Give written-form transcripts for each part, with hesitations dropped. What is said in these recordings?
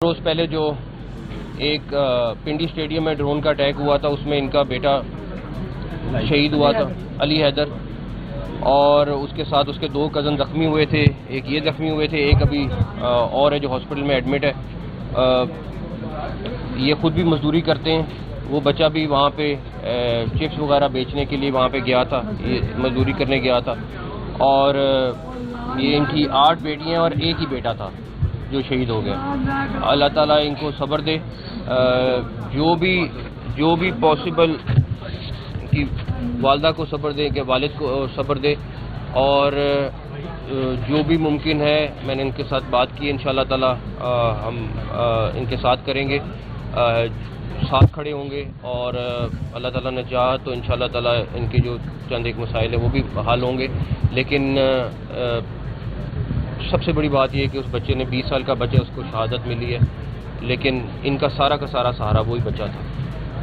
روز پہلے جو ایک پنڈی اسٹیڈیم میں ڈرون کا اٹیک ہوا تھا، اس میں ان کا بیٹا شہید ہوا تھا، علی حیدر، اور اس کے ساتھ اس کے دو کزن زخمی ہوئے تھے، ایک یہ زخمی ہوئے تھے، ایک ابھی اور ہے جو ہاسپٹل میں ایڈمٹ ہے۔ یہ خود بھی مزدوری کرتے ہیں، وہ بچہ بھی وہاں پہ چپس وغیرہ بیچنے کے لیے وہاں پہ گیا تھا، یہ مزدوری کرنے گیا تھا، اور یہ ان کی 8 بیٹیاں اور ایک ہی بیٹا تھا جو شہید ہو گیا۔ اللہ تعالیٰ ان کو صبر دے، جو بھی پاسبل ان کی والدہ کو صبر دے، کہ والد کو صبر دے، اور جو بھی ممکن ہے میں نے ان کے ساتھ بات کی، انشاءاللہ تعالیٰ ہم ان کے ساتھ کریں گے، ساتھ کھڑے ہوں گے، اور اللہ تعالیٰ نے چاہا تو انشاءاللہ تعالیٰ ان کے جو چند ایک مسائل ہیں وہ بھی حل ہوں گے۔ لیکن سب سے بڑی بات یہ ہے کہ اس بچے نے 20 سال کا بچہ، اس کو شہادت ملی ہے، لیکن ان کا سارا کا سارا سہارا وہی بچہ تھا۔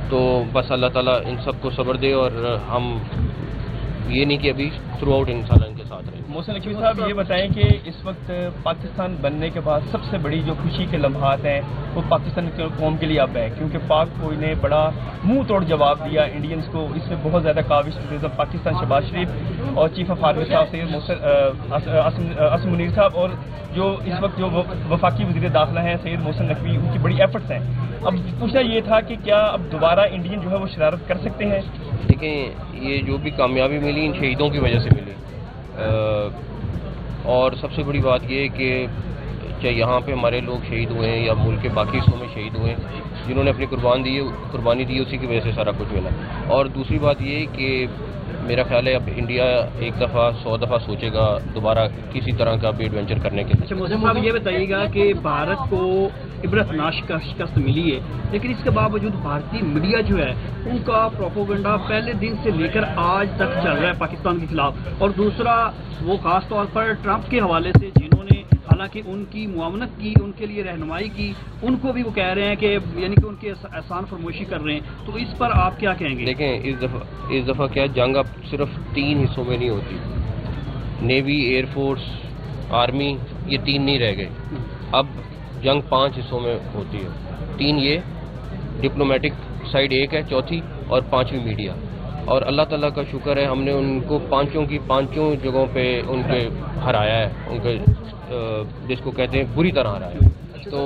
تو بس اللہ تعالیٰ ان سب کو صبر دے، اور ہم یہ نہیں کہ ابھی تھرو آؤٹ انشاءاللہ ان کے ساتھ رہیں۔ محسن نقوی صاحب، یہ بتائیں کہ اس وقت پاکستان بننے کے بعد سب سے بڑی جو خوشی کے لمحات ہیں وہ پاکستان کی قوم کے لیے اب ہے، کیونکہ پاک فوج نے بڑا منہ توڑ جواب دیا انڈینز کو۔ اس میں بہت زیادہ کاوش پاکستان شہباز شریف اور چیف آف آرمی صاحب سید عاصم منیر صاحب، اور جو اس وقت جو وفاقی وزیر داخلہ ہیں سید محسن نقوی، ان کی بڑی ایفرٹس ہیں۔ اب پوچھنا یہ تھا کہ کیا اب دوبارہ انڈین جو ہے وہ شرارت کر سکتے ہیں؟ دیکھیں، یہ جو بھی کامیابی ملی ان شہیدوں کی وجہ سے ملی، اور سب سے بڑی بات یہ ہے کہ چاہے یہاں پہ ہمارے لوگ شہید ہوئے ہیں یا ملک کے باقی حصوں میں شہید ہوئے ہیں، جنہوں نے اپنی قربانی دی، اسی کی وجہ سے سارا کچھ ملا۔ اور دوسری بات یہ ہے کہ میرا خیال ہے اب انڈیا ایک دفعہ 100 دفعہ سوچے گا دوبارہ کسی طرح کا بھی ایڈونچر کرنے کے لیے۔ اچھا محسن صاحب، یہ بتائیے گا کہ بھارت کو عبرتناک شکست ملی ہے، لیکن اس کے باوجود بھارتی میڈیا جو ہے ان کا پروپیگنڈا پہلے دن سے لے کر آج تک چل رہا ہے پاکستان کے خلاف، اور دوسرا وہ خاص طور پر ٹرمپ کے حوالے سے، جنہوں نے حالانکہ ان کی معاونت کی، ان کے لیے رہنمائی کی، ان کو بھی وہ کہہ رہے ہیں کہ یعنی کہ ان کے احسان فرموشی کر رہے ہیں، تو اس پر آپ کیا کہیں گے؟ دیکھیں، اس دفعہ کیا جنگ اب صرف 3 حصوں میں نہیں ہوتی، نیوی، ایئر فورس، آرمی، یہ 3 نہیں رہ گئے، اب جنگ 5 حصوں میں ہوتی ہے۔ 3 یہ ڈپلومیٹک سائڈ ایک ہے، چوتھی، اور 5ویں میڈیا، اور اللہ تعالیٰ کا شکر ہے ہم نے ان کو پانچوں جگہوں پہ ان کے ہرایا ہے، ان کے جس کو کہتے ہیں بری طرح ہرایا ہے۔ تو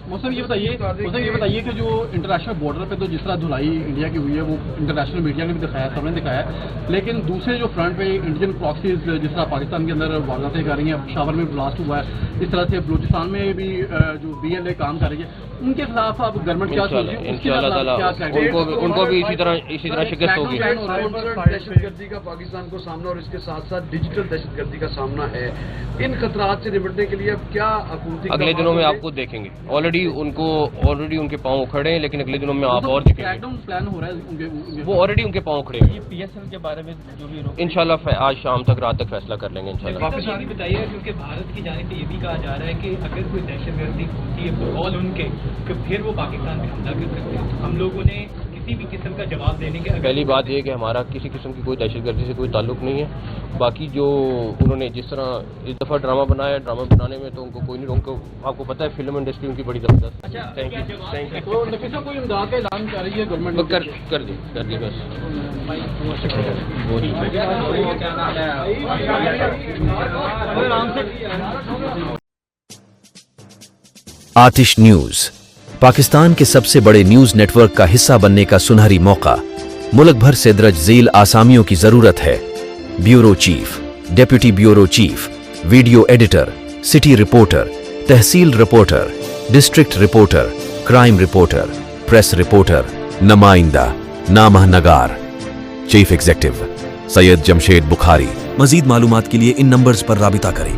موسم یہ بتائیے کہ جو انٹرنیشنل بارڈر پہ تو جس طرح دھلائی انڈیا کی ہوئی ہے وہ انٹرنیشنل میڈیا نے بھی دکھایا، سب نے دکھایا، لیکن دوسرے جو فرنٹ پہ انڈین پراکسیز جس طرح پاکستان کے اندر وارداتیں کر رہی ہیں، پشاور میں بلاسٹ ہوا ہے، اس طرح سے بلوچستان میں بھی جو BLA کام کر رہی ہے، ان کے خلاف اب گورنمنٹ کیا سوچ رہی ہے؟ انشاءاللہ تعالیٰ ان کو بھی اسی طرح شکست ہوگی۔ دہشت گردی کا پاکستان کو سامنا، اور اس کے ساتھ ساتھ ڈیجیٹل دہشت گردی کا سامنا ہے، ان خطرات سے نمٹنے کے لیے اب کیا حکومتی اگلے دنوں میں آپ کو دیکھیں گے، آلریڈی ان کے پاؤں کھڑے ہیں، لیکن اگلے دنوں میں آپ اور دیکھیں گے پلان ہو رہا ہے، وہ آلریڈی ان کے پاؤں کھڑے ہیں۔ PSL کے بارے میں جو بھی انشاءاللہ آج شام تک، رات تک فیصلہ کر لیں گے انشاءاللہ۔ واپس بتائیے، کیونکہ بھارت کی جانب سے یہ بھی کہا جا رہا ہے کہ اگر کوئی دہشت گردی ہوتی ہے بقول ان کے، کہ پھر وہ پاکستان پہ حملہ کر سکتے ہیں۔ ہم لوگوں نے کسی بھی قسم کا جواب دینے کے، پہلی بات یہ ہے کہ ہمارا کسی قسم کی کوئی دہشت گردی سے کوئی تعلق نہیں ہے۔ باقی جو انہوں نے جس طرح اس دفعہ ڈرامہ بنایا، ڈرامہ بنانے میں تو ان کو کوئی نہیں، ان کو آپ کو پتہ ہے فلم انڈسٹری ان کی بڑی زبردست ہے۔ Thank you. تو نفیس صاحب، کوئی امداد کا اعلان کر رہی ہے گورنمنٹ؟ کر دی بس۔ آتش نیوز پاکستان کے سب سے بڑے نیوز نیٹ ورک کا حصہ بننے کا سنہری موقع، ملک بھر سے درج ذیل آسامیوں کی ضرورت ہے: bureau chief, deputy bureau chief, video editor, city reporter, تحصیل reporter, district reporter, crime reporter, press reporter, نمائندہ، نامہ نگار۔ Chief executive Syed Jamshed Bukhari. مزید معلومات کے لیے ان نمبرز پر رابطہ کریں۔